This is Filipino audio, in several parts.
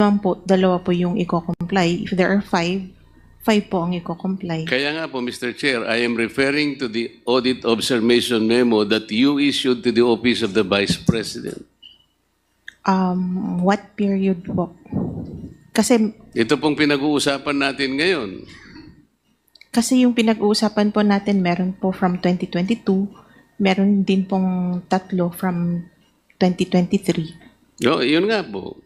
naman po, dalawa po yung i-comply. If there are five po ang i-comply. Kaya nga po, Mr. Chair, I am referring to the audit observation memo that you issued to the Office of the Vice President. What period po? Kasi Ito pong pinag-uusapan natin ngayon. yung pinag-uusapan po natin, meron po from 2022, meron din pong tatlo from 2023. Yun nga po.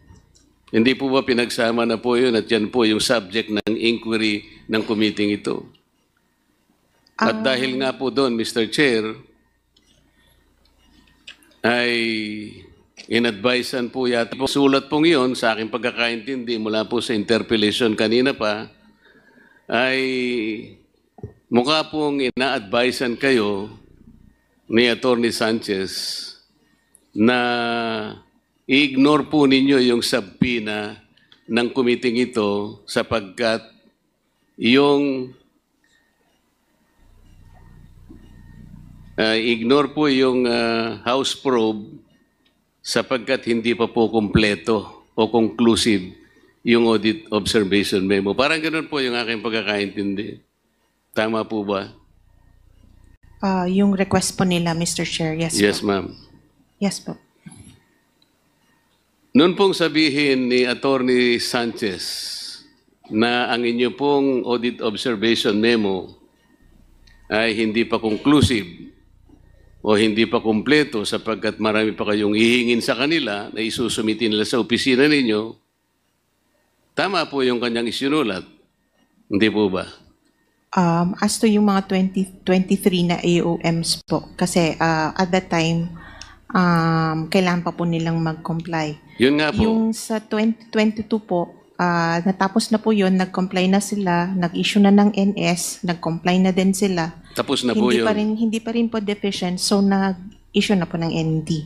Hindi po ba pinagsama na po yun at yan po yung subject ng inquiry ng committee ito? At dahil nga po doon, Mr. Chair, ay inadvisean po yata po. Sulat pong yun sa aking pagkakaintindi mula po sa interpellation kanina pa, ay mukha pong ina-advisean kayo ni Atty. Sanchez na i-ignore po ninyo yung subpoena ng committee ito sapagkat yung ignore po yung House probe sapagkat hindi pa po kumpleto o conclusive yung audit observation memo. Parang ganun po yung aking pagkakaintindi. Tama po ba? Yung request po nila, Mr. Chair, yes, Yes, po. ma'am. Yes po. Noon pong sabihin ni Atty. Sanchez na ang inyo pong audit observation memo ay hindi pa conclusive o hindi pa kumpleto sapagkat marami pa kayong hihingin sa kanila na isusumitin nila sa opisina ninyo, tama po yung kanyang isinulat. Hindi po ba? As to yung mga 2023 na AOMs po, kasi at that time, kailangan pa po nilang mag-comply. Yun nga po. Yung sa 2022 po, natapos na po yun, nag-comply na sila, nag-issue na ng NS, nag-comply na din sila. Tapos na po yun. Hindi pa rin po deficient, so nag-issue na po ng ND.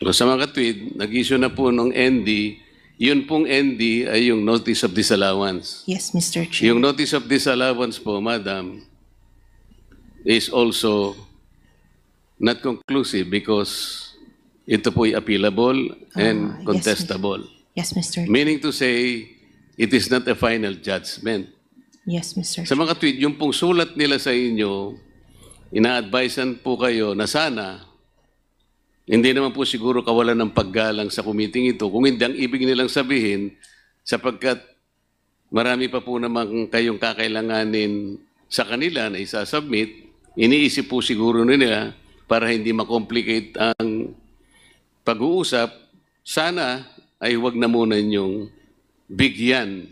So, sa mga katwid, nag-issue na po ng ND. Yun pong ND ay yung Notice of Disallowance. Yes, Mr. Chair. Yung Notice of Disallowance po, Madam, is also not conclusive because ito po ay appealable and contestable. Yes, Mr. Chair. Meaning to say, it is not a final judgment. Yes, Mr. Sa Chair. mga tweet, yung pong sulat nila sa inyo, ina-advisean po kayo na sana, hindi naman po siguro kawalan ng paggalang sa committee ito. Kung hindi, ang ibig nilang sabihin, sapagkat marami pa po namang kayong kakailanganin sa kanila na isasubmit, iniisip po siguro nila para hindi makomplicate ang pag-uusap, sana ay huwag na muna ninyong bigyan.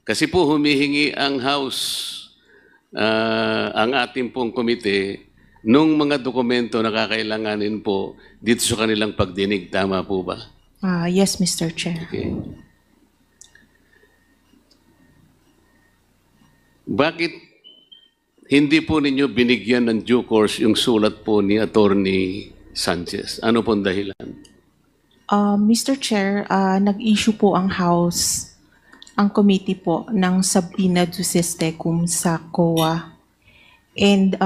Kasi po humihingi ang House, ang ating pong komite, nung mga dokumento na kakailanganin po dito sa kanilang pagdinig. Tama po ba? Yes, Mr. Chair. Okay. Bakit hindi po ninyo binigyan ng due course yung sulat po ni Atty. Sanchez? Ano pong dahilan? Mr. Chair, nag-issue po ang House, ang committee po, ng subpoena duces tecum sa COA. And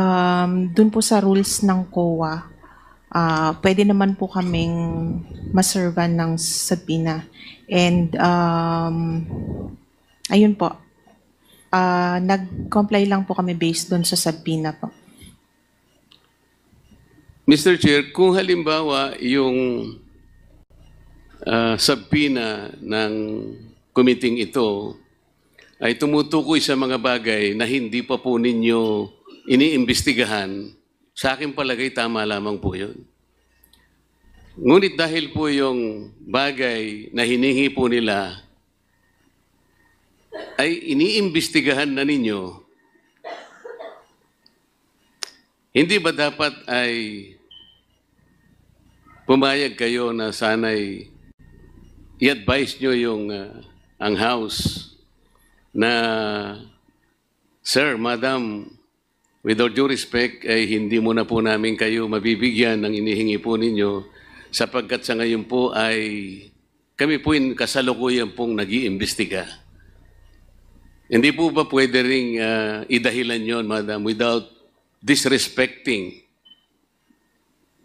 dun po sa rules ng COA, pwede naman po kaming maservan ng subpoena. And ayun po, nag-comply lang po kami based dun sa subpoena po. Mr. Chair, kung halimbawa yung subpoena ng committee ito ay tumutukoy sa mga bagay na hindi pa po ninyo iniimbestigahan, sa aking palagay tama lamang po yun. Ngunit dahil po yung bagay na hiningi po nila ay iniimbestigahan na ninyo, hindi ba dapat ay pumayag kayo na sana'y i-advise nyo yung ang House na, Sir, Madam, with all due respect, ay hindi muna po namin kayo mabibigyan ng inihingi po ninyo sapagkat sa ngayon po ay kami po yung kasalukuyan pong nag-iimbestiga. Hindi po ba pwede ring idahilan yon, Madam, without disrespecting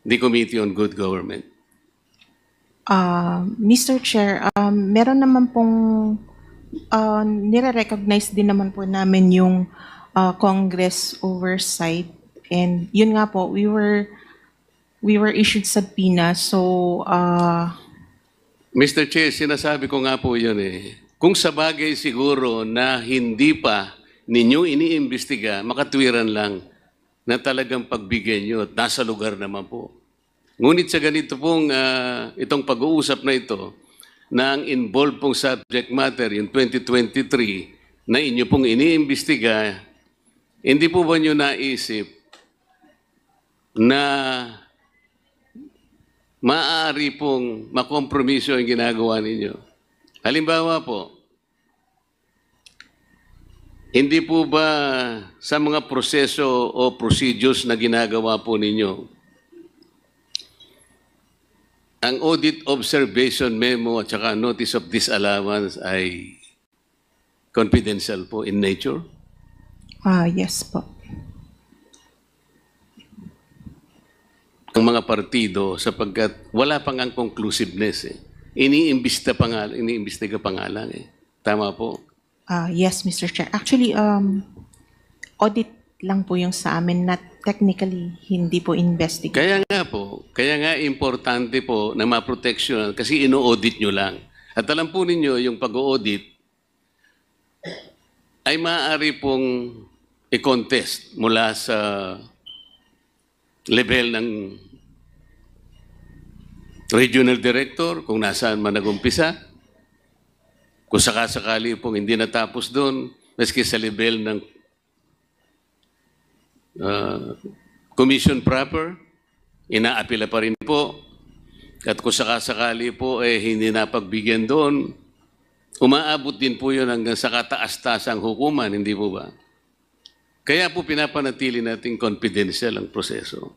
the Committee on Good Government? Mr. Chair, meron naman pong nire-recognize din naman po namin yung Congress oversight, and yun nga po, we were issued subpoena, so Mr. Chair, sinasabi ko nga po yun eh. Kung sa bagay siguro na hindi pa ninyo iniimbestiga, makatwiran lang na talagang pagbigyan nyo at nasa lugar naman po. Ngunit sa ganito pong itong pag-uusap na ito, na ang involved pong subject matter yung 2023 na inyo pong iniimbestiga, hindi po ba nyo naisip na maaari pong makompromiso ang ginagawa ninyo? Halimbawa po, hindi po ba sa mga proseso o procedures na ginagawa po ninyo, ang audit observation memo at saka notice of disallowance ay confidential po in nature? yes po. Ang mga partido sapagkat wala pang ang conclusiveness eh. Iniimbestiga pa nga lang eh. Tama po. Yes, Mr. Chair. Actually, audit lang po yung sa amin, not technically, hindi po investigate. Kaya nga importante po na ma-protection kasi ino-audit nyo lang. At alam po ninyo, yung pag-audit ay maaari pong i-contest mula sa level ng regional director, kung nasaan man nagumpisa. Kung sakasakali pong hindi natapos doon, maski sa level ng commission proper, inaapila pa rin po. At kung sakasakali po hindi napagbigyan doon, umaabot din po yun hanggang sa kataas-tasang hukuman, hindi po ba? Kaya po pinapanatili natin confidential ang proseso.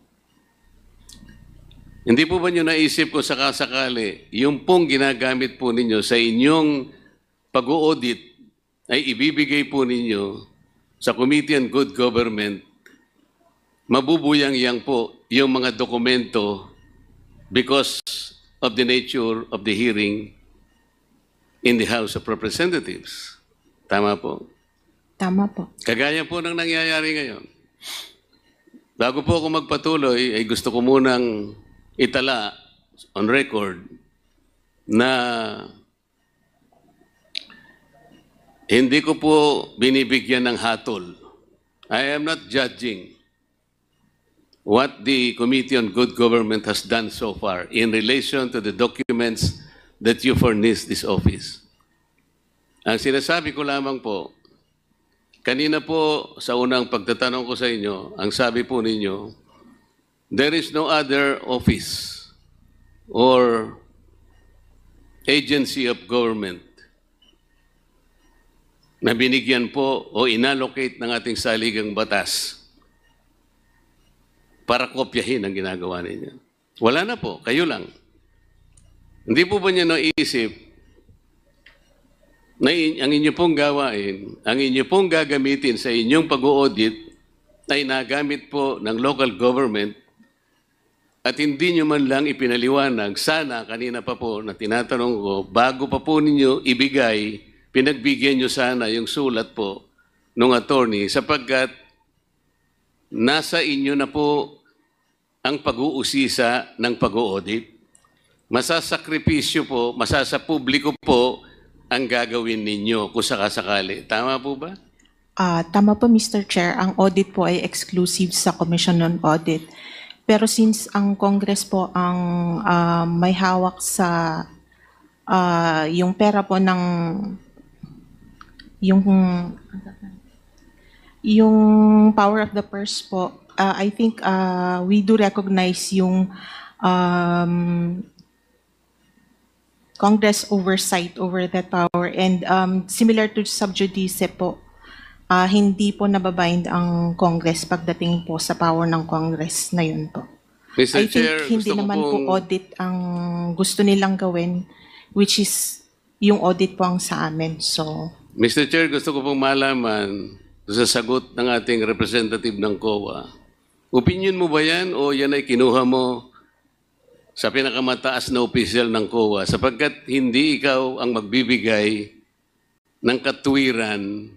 Hindi po ba nyo naisip kung sakasakali, yung pong ginagamit po ninyo sa inyong pag-audit ay ibibigay po ninyo sa Committee on Good Government, mabubuyang-yang po yung mga dokumento because of the nature of the hearing in the House of Representatives. Tama po? Tama po. Kagaya po ng nangyayari ngayon. Bago po ako magpatuloy, ay gusto ko munang itala on record na hindi ko po binibigyan ng hatol. I am not judging what the Committee on Good Government has done so far in relation to the documents that you furnished this office. Ang sinasabi ko lamang po, kanina po sa unang pagtatanong ko sa inyo, ang sabi po ninyo, there is no other office or agency of government na binigyan po o inallocate ng ating saligang batas para kopyahin ang ginagawa ninyo. Wala na po, kayo lang. Hindi po ba niya naisip na ang inyo pong gawain, ang inyo pong gagamitin sa inyong pag-audit ay nagamit po ng local government at hindi nyo man lang ipinaliwanag, sana kanina pa po na tinatanong ko, bago pa po ninyo ibigay, pinagbigyan nyo sana yung sulat po ng attorney sapagkat nasa inyo na po ang pag-uusisa ng pag-audit. Masasakripisyo po, masasapubliko po ang gagawin ninyo kung sakasakali. Tama po ba? Tama po, Mr. Chair. Ang audit po ay exclusive sa Commission on Audit. Pero since ang Congress po ang may hawak sa yung pera po ng yung power of the purse po, I think we do recognize yung Congress oversight over that power, and similar to sub judice po, hindi po nababind ang Congress pagdating po sa power ng Congress na yun po. Mr. I think Chair, hindi gusto ko naman po pong- audit ang gusto nilang gawin, which is yung audit po ang sa amin. So, Mr. Chair, gusto ko pong malaman sa sagot ng ating representative ng COA. Opinion mo ba yan o yan ay kinuha mo sa pinakamataas na opisyal ng COA sapagkat hindi ikaw ang magbibigay ng katuwiran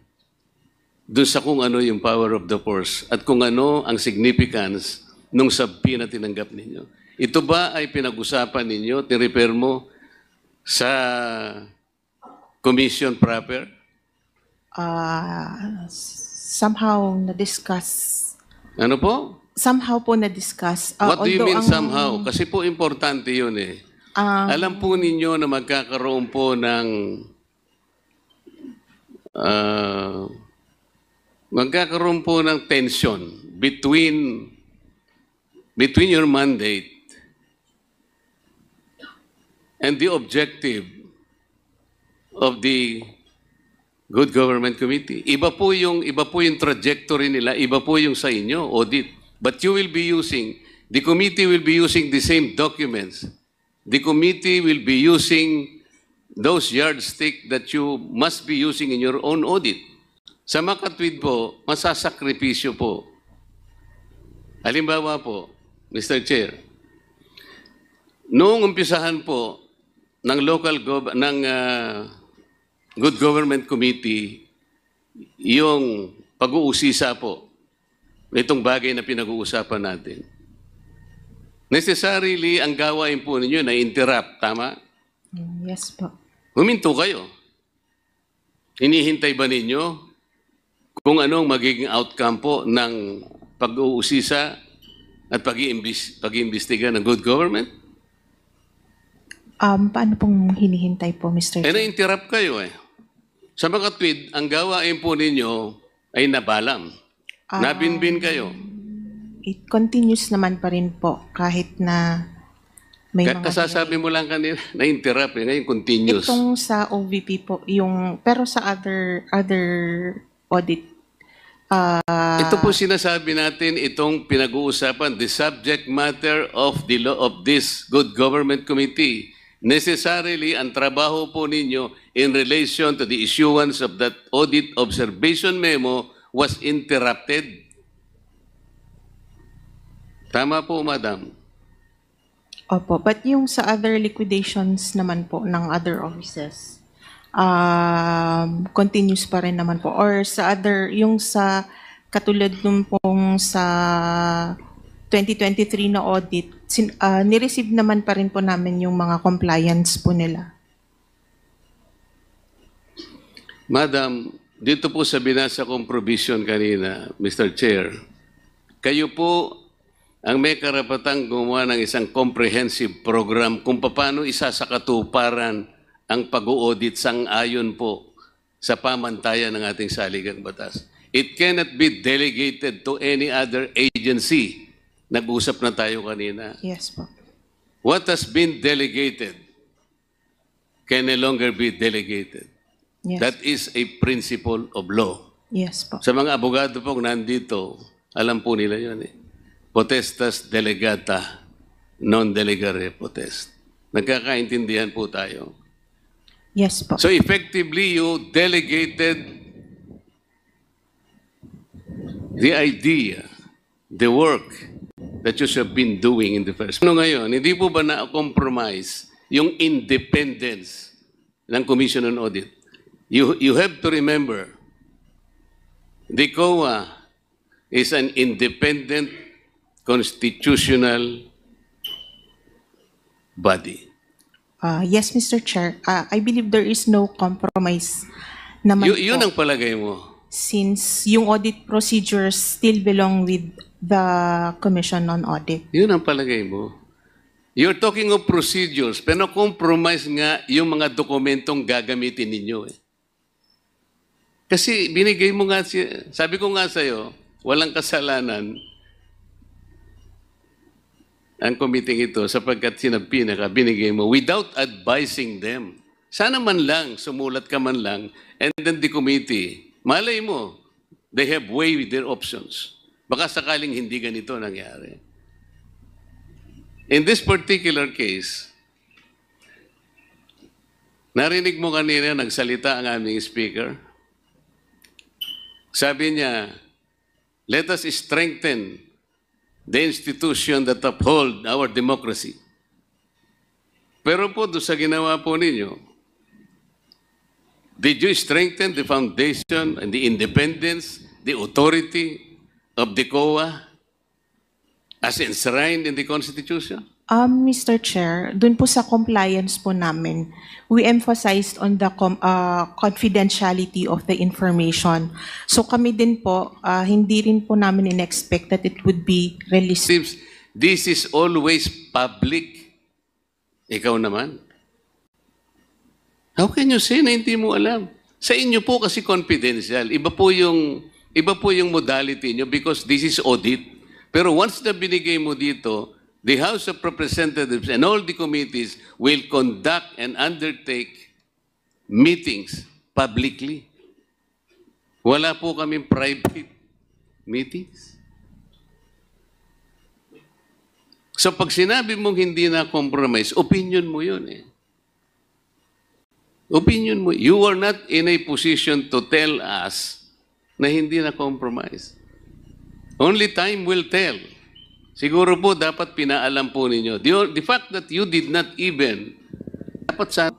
doon sa kung ano yung power of the purse at kung ano ang significance nung sabpi na tinanggap ninyo. Ito ba ay pinag-usapan ninyo, tirefer mo sa commission proper? Somehow na-discuss. Ano po? Somehow po na-discuss. What do you Although mean ang- somehow? Kasi po importante yun eh. Alam po ninyo na magkakaroon po ng tension between your mandate and the objective of the Good Government Committee. Iba po yung trajectory nila, iba po yung sa inyo, audit. But you will be using, the committee will be using the same documents. The committee will be using those yardstick that you must be using in your own audit. Sa makatwid po, masasakripisyo po. Halimbawa po, Mr. Chair, noong umpisahan po ng Good Government Committee, yung pag-uusisa po, itong bagay na pinag-uusapan natin. Necessarily, ang gawain po ninyo na interrupt, tama? Yes po. Huminto kayo. Hinihintay ba ninyo kung anong magiging outcome po ng pag-uusisa at pag-iimbestiga ng good government? Paano pong hinihintay po, Mr. Chair? Na-interrupt kayo eh. Sa mga tweet, ang gawain po ninyo ay nabalam. Nabinbin kayo. It continues naman pa rin po kahit na may mga... Kasasabi mo lang kanina, na-interrupt eh. Ngayon, continuous. Itong sa OVP po, pero sa other audit, Ito po sinasabi natin, itong pinag-uusapan, the subject matter of the law of this Good Government Committee. Necessarily, ang trabaho po ninyo in relation to the issuance of that audit observation memo was interrupted. Tama po, Madam. Opo, but yung sa other liquidations naman po ng other offices, continues pa rin naman po. Or sa other, yung sa katulad nung pong sa 2023 na audit, nireceive naman pa rin po namin yung mga compliance po nila. Madam, dito po sa binasa kong provision kanina, Mr. Chair, kayo po ang may karapatang gumawa ng isang comprehensive program kung paano isasakatuparan ang pag-audit sang-ayon po sa pamantayan ng ating saligang batas. It cannot be delegated to any other agency. Nag-usap na tayo kanina. Yes po. What has been delegated can no longer be delegated. Yes. That is a principle of law. Yes po. Sa mga abogado pong nandito, alam po nila yun eh. Potestas delegata, non delegare potest. Nagkakaintindihan po tayo. Yes po. So effectively, you delegated the idea, the work that you have been doing in the first. Ano ngayon, hindi po ba na-compromise yung independence ng Commission on Audit? You have to remember, the COA is an independent constitutional body. Yes, Mr. Chair. I believe there is no compromise naman Yun po, ang palagay mo. since yung audit procedures still belong with the Commission on Audit. Yun ang palagay mo. You're talking of procedures, pero compromise nga yung mga dokumentong gagamitin ninyo eh. Kasi binigay mo nga, sabi ko nga sa'yo, walang kasalanan ang committee ito sapagkat sinabi na binigay mo without advising them. Sana man lang, sumulat ka man lang, and then the committee, malay mo, they have weighed their options. Baka sakaling hindi ganito nangyari. In this particular case, narinig mo kanina, nagsalita ang aming speaker. Sabi niya, let us strengthen the institution that uphold our democracy. Pero po, doon sa ginawa po ninyo, did you strengthen the foundation and the independence, the authority of the COA as enshrined in the Constitution? Mr. Chair, dun po sa compliance po namin, we emphasized on the confidentiality of the information. So kami din po, hindi rin po namin in-expect that it would be released. Seems this is always public. Ikaw naman. How can you say na hindi mo alam? Sa inyo po kasi confidential. Iba po yung modality nyo because this is audit. Pero once na binigay mo dito, the House of Representatives and all the committees will conduct and undertake meetings publicly. Wala po kaming private meetings. So pag sinabi mong hindi na compromise, opinion mo yun eh. Opinion mo. You are not in a position to tell us na hindi na compromise. Only time will tell. Siguro po dapat pinaalam po ninyo. The fact that you did not even, dapat sa...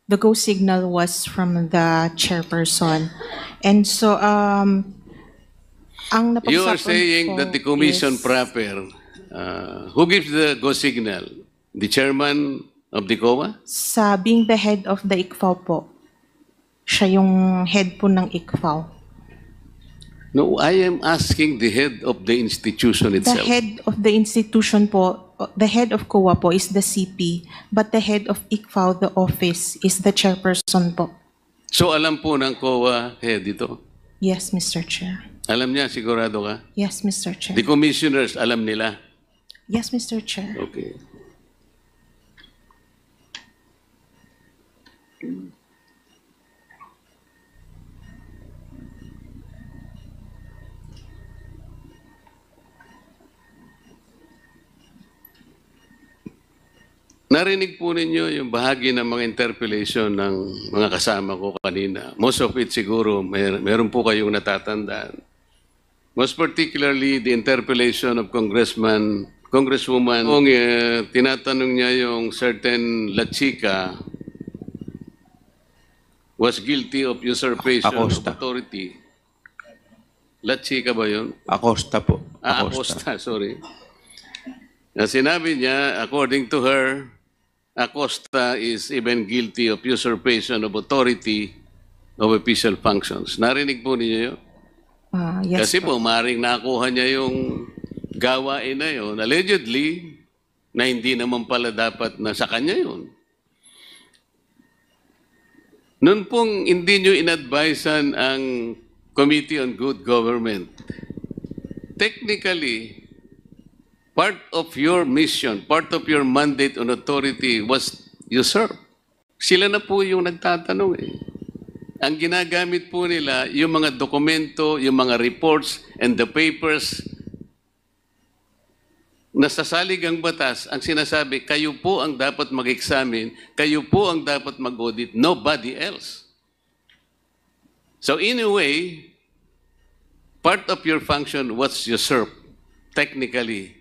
The go signal was from the chairperson. And so, ang napag-usapan You are saying po that the commission is- proper, who gives the go signal? The chairman of the COA? Sa being the head of the ICFAO po, siya yung head po ng ICFAO. No, I am asking the head of the institution The itself. head of the institution po, the head of COA po is the CP, but the head of ICFAO, the office, is the chairperson po. So alam po ng COA head ito? Yes, Mr. Chair. Alam niya, sigurado ka? Yes, Mr. Chair. The commissioners, alam nila? Yes, Mr. Chair. Okay. Narinig po ninyo yung bahagi ng mga interpellation ng mga kasama ko kanina. Most of it siguro, meron po kayong natatandaan. Most particularly, the interpellation of Congresswoman, kung tinatanong niya yung certain La Chica was guilty of usurpation Acosta. of authority. La Chica ba yun? Acosta po. Acosta, sorry. Na sinabi niya, according to her, Acosta is even guilty of usurpation of authority of official functions. Narinig po ninyo yun? Yes Kasi po, maring nakuha niya yung gawain na yun, allegedly, na hindi naman pala dapat na sa kanya yun. Noon pong hindi nyo inadvisean ang Committee on Good Government, technically, part of your mission, part of your mandate on authority was usurped. Sila na po yung nagtatanong eh. Ang ginagamit po nila, yung mga dokumento, yung mga reports, and the papers na sa saligang batas, ang sinasabi, kayo po ang dapat mag-examine, kayo po ang dapat mag-audit, nobody else. So in a way, part of your function was usurped, technically.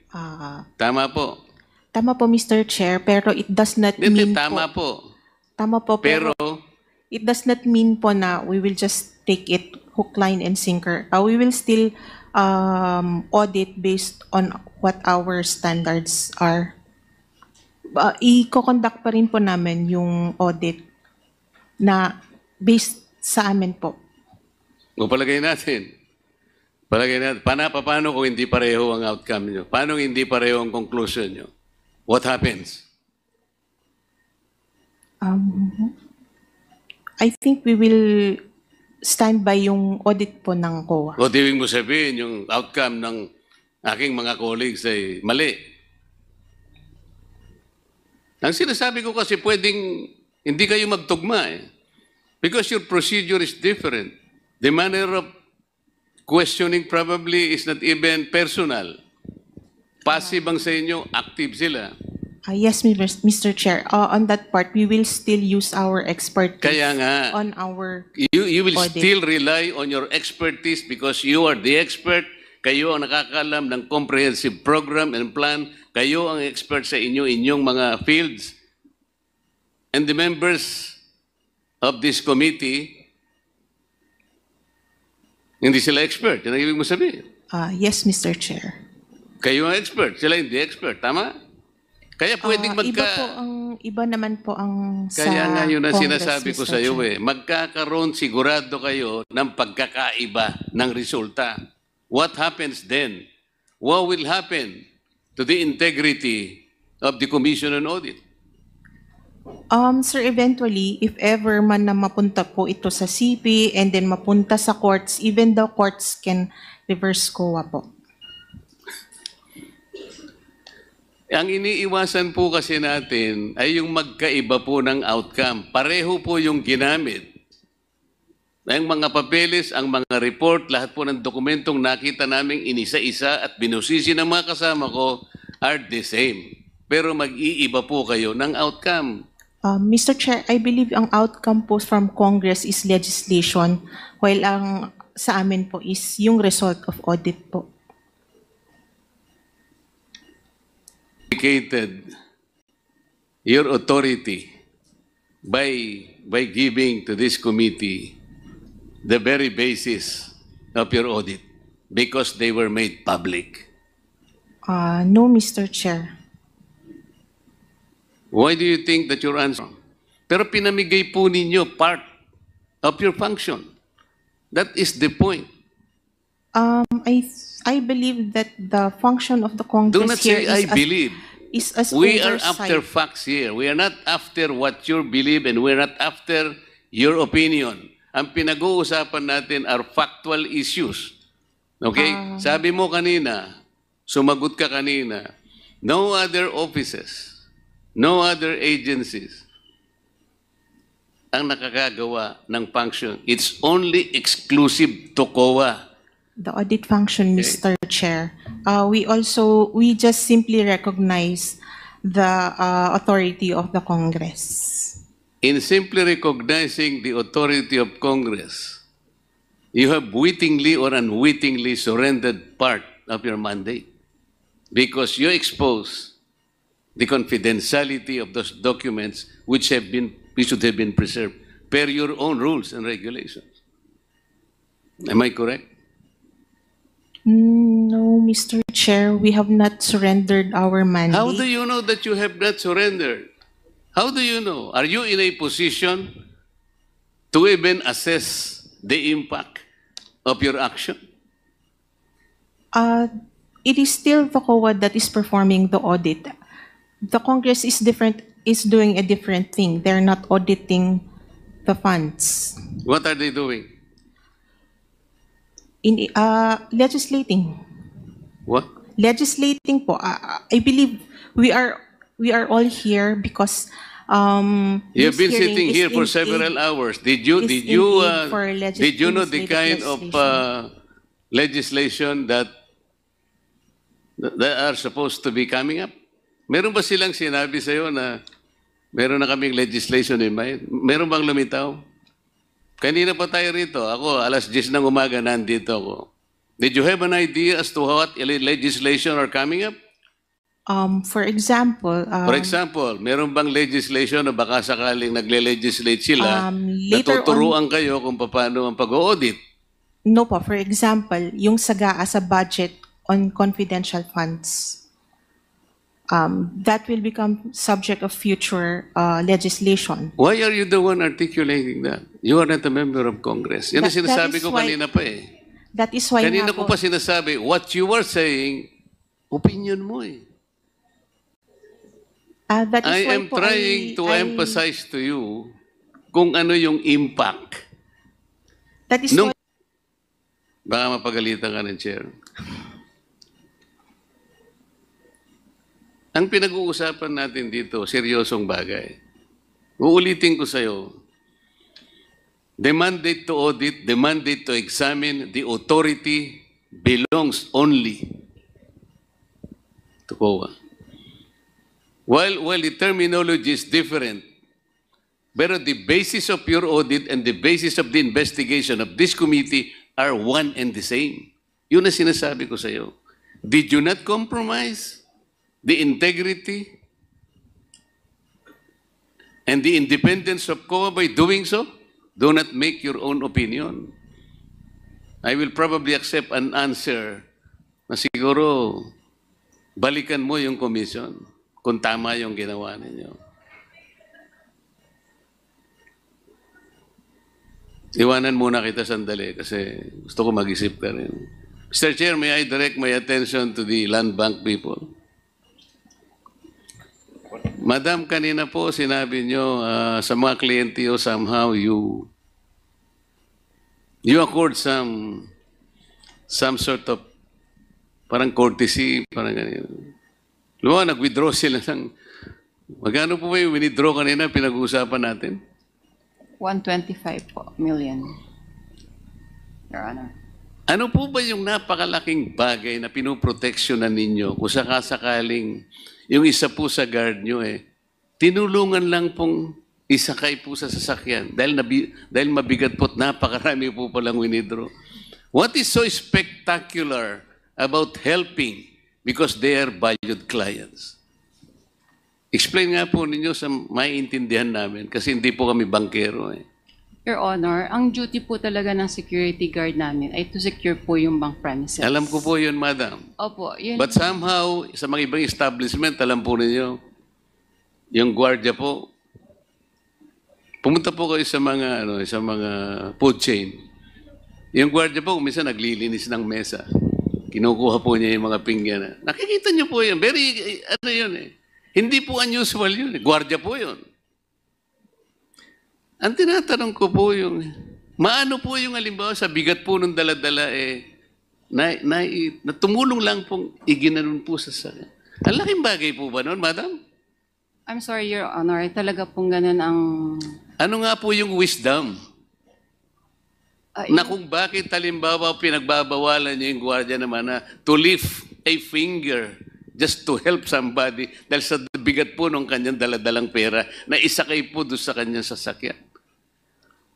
Tama po. Tama po, Mr. Chair, pero it does not Hindi, mean tama po. po. Tama po, pero Pero, it does not mean po na we will just take it hook, line, and sinker. We will still audit based on what our standards are. I-conduct pa rin po namin yung audit na based sa amin po. palagay natin, paano kung hindi pareho ang outcome nyo? Paano hindi pareho ang conclusion nyo? What happens? I think we will stand by yung audit po ng COA. O ibig mo sabihin, yung outcome ng aking mga colleagues ay mali. Ang sinasabi ko kasi pwedeng hindi kayo magtugma eh. Because your procedure is different. The manner of questioning probably is not even personal. Passive ang sa inyo, active sila. Yes, Mr. Chair. On that part, we will still use our expertise Kaya nga, on our you will audit. still rely on your expertise because you are the expert. Kayo ang nakakalam ng comprehensive program and plan. Kayo ang expert sa inyong mga fields. and the members of this committee, hindi sila expert. Yan ang ibig mo sabihin. Yes, Mr. Chair. Kayo ang expert, sila hindi expert. Tama? Kaya pwedeng Iba naman po ang sa Kaya nga yun ang Congress, sinasabi ko Mr. sa iyo Chair. magkakaroon sigurado kayo ng pagkakaiba ng resulta. What happens then? What will happen to the integrity of the Commission on Audit? Sir, eventually, if ever man na mapunta po ito sa CP and then mapunta sa courts, even the courts can reverse COA po. Ang iniiwasan po kasi natin ay yung magkaiba po ng outcome. Pareho po yung ginamit. Ang mga papeles, ang mga report, lahat po ng dokumentong nakita naming inisa-isa at binusisi ng mga kasama ko are the same. Pero mag-iiba po kayo ng outcome. Mr. Chair, I believe ang outcome po from Congress is legislation, while ang sa amin po is yung result of audit po. Indicated your authority by giving to this committee the very basis of your audit because they were made public. No, Mr. Chair. Why do you think that you're answering? Pero pinamigay po ninyo part of your function. That is the point. I believe that the function of the Congress Do not here say, I believe. is as We are oversight. after facts here. We are not after what you believe and we're not after your opinion. Ang pinag-uusapan natin are factual issues. Okay? Sabi mo kanina, sumagot ka kanina, no other offices, no other agencies ang nakakagawa ng function. It's only exclusive to COA. The audit function, Mr. Chair. We just simply recognize the authority of the Congress. In simply recognizing the authority of Congress, you have wittingly or unwittingly surrendered part of your mandate because you expose the confidentiality of those documents which should have been preserved per your own rules and regulations. Am I correct? No, Mr. Chair, we have not surrendered our mandate. How do you know that you have not surrendered? How do you know? Are you in a position to even assess the impact of your action? It is still the COA that is performing the audit. The Congress is doing a different thing. They're not auditing the funds. What are they doing? In legislating. What? Legislating po. I believe we are all here because You've this been hearing sitting is here for in several aid- hours. is in aid for Did you know the kind of legislation that are supposed to be coming up? Meron ba silang sinabi sa'yo na meron na kaming legislation in mind? Meron bang lumitaw? Kanina pa tayo rito. Ako, alas 10 ng umaga, nandito ako. Did you have an idea as to what legislation are coming up? For example, For example, meron bang legislation na baka sakaling nagle-legislate sila, later natuturuan kayo kung paano ang pag-audit? no po, for example, yung SAGAA sa budget on confidential funds. That will become subject of future legislation. Why are you the one articulating that? You are not a member of Congress. Yan ang That sinasabi is ko why- kanina pa eh. That is why Kanina nga ko po, pa sinasabi, what you are saying, opinion mo eh. that is I why am po trying to I- emphasize to you kung ano yung impact. That is Nung- why Baka mapagalitan ka ng chair. Ang pinag-uusapan natin dito, seryosong bagay. Uulitin ko sa'yo, the mandate to audit, the mandate to examine, the authority belongs only to COA. While the terminology is different, pero the basis of your audit and the basis of the investigation of this committee are one and the same. Yun ang sinasabi ko sa'yo. Did you not compromise the integrity And the independence of COA by doing so, do not make your own opinion. I will probably accept an answer na siguro balikan mo yung commission kung tama yung ginawa ninyo. Iwanan muna kita sandali kasi gusto ko mag-isip ka rin. Mr. Chair, may I direct my attention to the land bank people? Madam, kanina po sinabi nyo sa mga kliyente o somehow you accord some sort of parang courtesy, parang ganyan. Luwa, nag-withdraw sila ng... Magkano po ba yung withdraw kanina pinag-uusapan natin? 125 million, Your Honor. Ano po ba yung napakalaking bagay na pinoproteksyonan ninyo kung sakasakaling yung isa po sa guard nyo tinulungan lang pong isakay po sa sasakyan dahil mabigat po at napakarami po palang winidraw. What is so spectacular about helping because they are valued clients? Explain nga po ninyo sa maiintindihan namin kasi hindi po kami bankero Your Honor, ang duty po talaga ng security guard namin ay to secure po yung bank premises. Alam ko po yun, madam. Opo, yun. But somehow, sa mga ibang establishment, alam po ninyo, yung gwardiya po, pumunta po kayo sa mga food chain. Yung gwardiya po, minsan naglilinis ng mesa. Kinukuha po niya yung mga pinggan. Nakikita niyo po yun. Very, Hindi po unusual yun. Gwardiya po yun. Ang tinatanong ko po yung, maano po yung halimbawa sa bigat po ng dala-dala na tumulong lang pong iginanon po sa sakyan. Ang laking bagay po ba noon, madam? I'm sorry, Your Honor. Talaga pong ganun ang... Ano nga po yung wisdom? Na kung bakit halimbawa pinagbabawalan niyo yung gwardiya naman na to lift a finger just to help somebody dahil sa bigat po ng kanyang daladalang pera na isakay po doon sa kanyang sasakyan.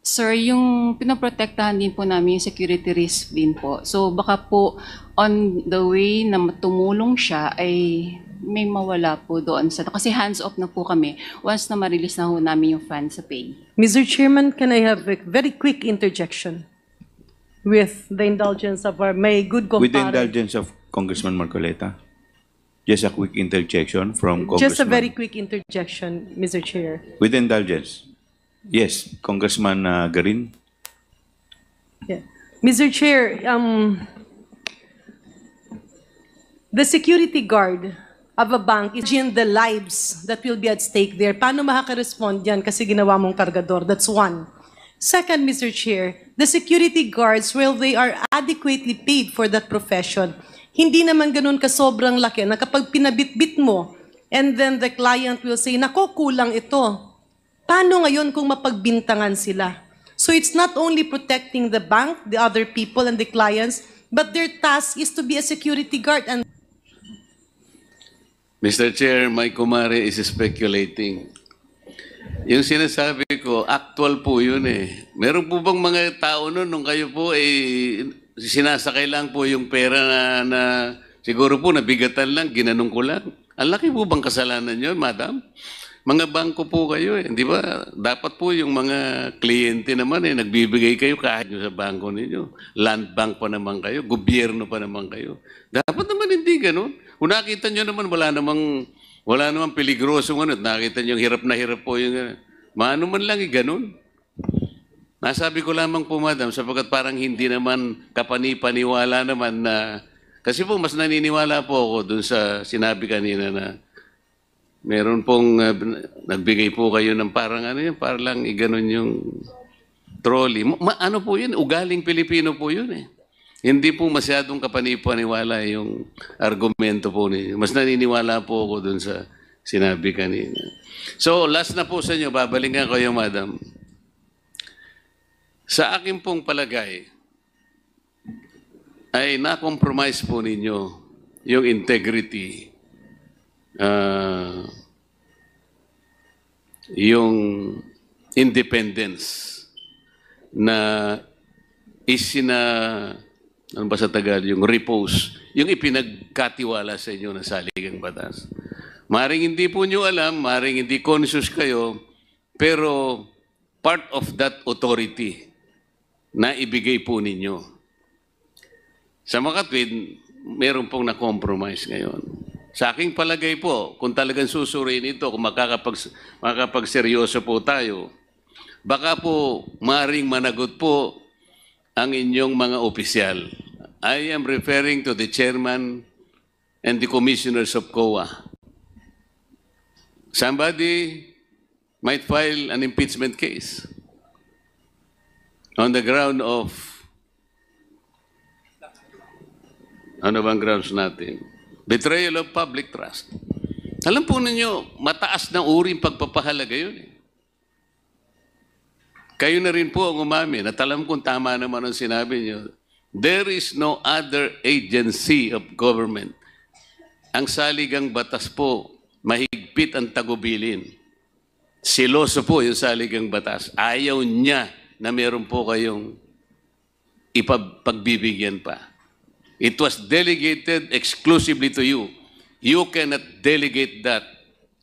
Sir, yung pinaprotektahan din po namin yung security risk din po. So baka po on the way na tumulong siya ay may mawala po doon sa... Kasi hands-off na po kami once na ma-release na ho namin yung funds sa pay. Mr. Chairman, can I have a very quick interjection with the indulgence of our my good With the compadre? indulgence of Congressman Marcoleta, just a quick interjection from Congressman. Just a very quick interjection, Mr. Chair. With the indulgence. Yes, Congressman Garin. Yeah. Mr. Chair, the security guard of a bank is in the lives that will be at stake there. Paano makaka-respond yan kasi ginawa mong kargador? That's one. Second, Mr. Chair, the security guards, well, they are adequately paid for that profession. Hindi naman ganun ka sobrang laki na kapag pinabitbit mo and then the client will say, nako, kulang ito. Paano ngayon kung mapagbintangan sila? So it's not only protecting the bank, the other people and the clients, but their task is to be a security guard. And Mr. Chair, my kumare is speculating. Yung sinasabi ko, actual po yun Meron po bang mga tao nun nung kayo po sinasakay lang po yung pera na siguro po nabigatan lang, ginanong ko lang. Ang laki po bang kasalanan yun, madam? Mga bangko po kayo di ba? Dapat po yung mga kliyente naman nagbibigay kayo kahit nyo sa bangko ninyo. Land bank pa naman kayo, gobyerno pa naman kayo. Dapat naman hindi ganun. Kung nakita nyo naman, wala namang peligrosong nakita nyo hirap na hirap po yung maano man lang ganun. Nasabi ko lamang po, madam, sapagkat parang hindi naman kapani-paniwala naman na, kasi po mas naniniwala po ako dun sa sinabi kanina na meron pong nagbigay po kayo ng parang parang lang iganon yung trolley. Ano po yun? Ugaling Pilipino po yun Hindi po masyadong kapani-paniwala yung argumento po ninyo. Mas naniniwala po ako dun sa sinabi kanina. So, last na po sa inyo, babalikan ko yung madam. Sa akin pong palagay, ay na-compromise po ninyo yung integrity, yung independence na ano ba sa Tagal, yung repose, yung ipinagkatiwala sa inyo ng saligang batas. Maring hindi po nyo alam, maring hindi conscious kayo, Pero part of that authority na ibigay po ninyo. Sa Makatwid, meron pong na-compromise ngayon. Sa aking palagay po, kung talagang susuriin ito, kung makakapagseryoso po tayo, baka po maring managot po ang inyong mga opisyal. I am referring to the chairman and the commissioners of COA. Somebody might file an impeachment case on the ground of, ano bang grounds natin? Betrayal of public trust. Alam po ninyo, mataas na uring pagpapahalaga yun eh. Kayo na rin po ang umamin at alam kong tama naman ang sinabi niyo. There is no other agency of government. Ang saligang batas po, mahigpit ang tagubilin. Siloso po yung saligang batas. Ayaw niya na meron po kayong ipagbibigyan pa. It was delegated exclusively to you. You cannot delegate that,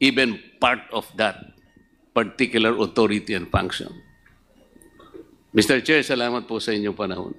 even part of that particular authority and function. Mr. Chair, salamat po sa inyong panahon.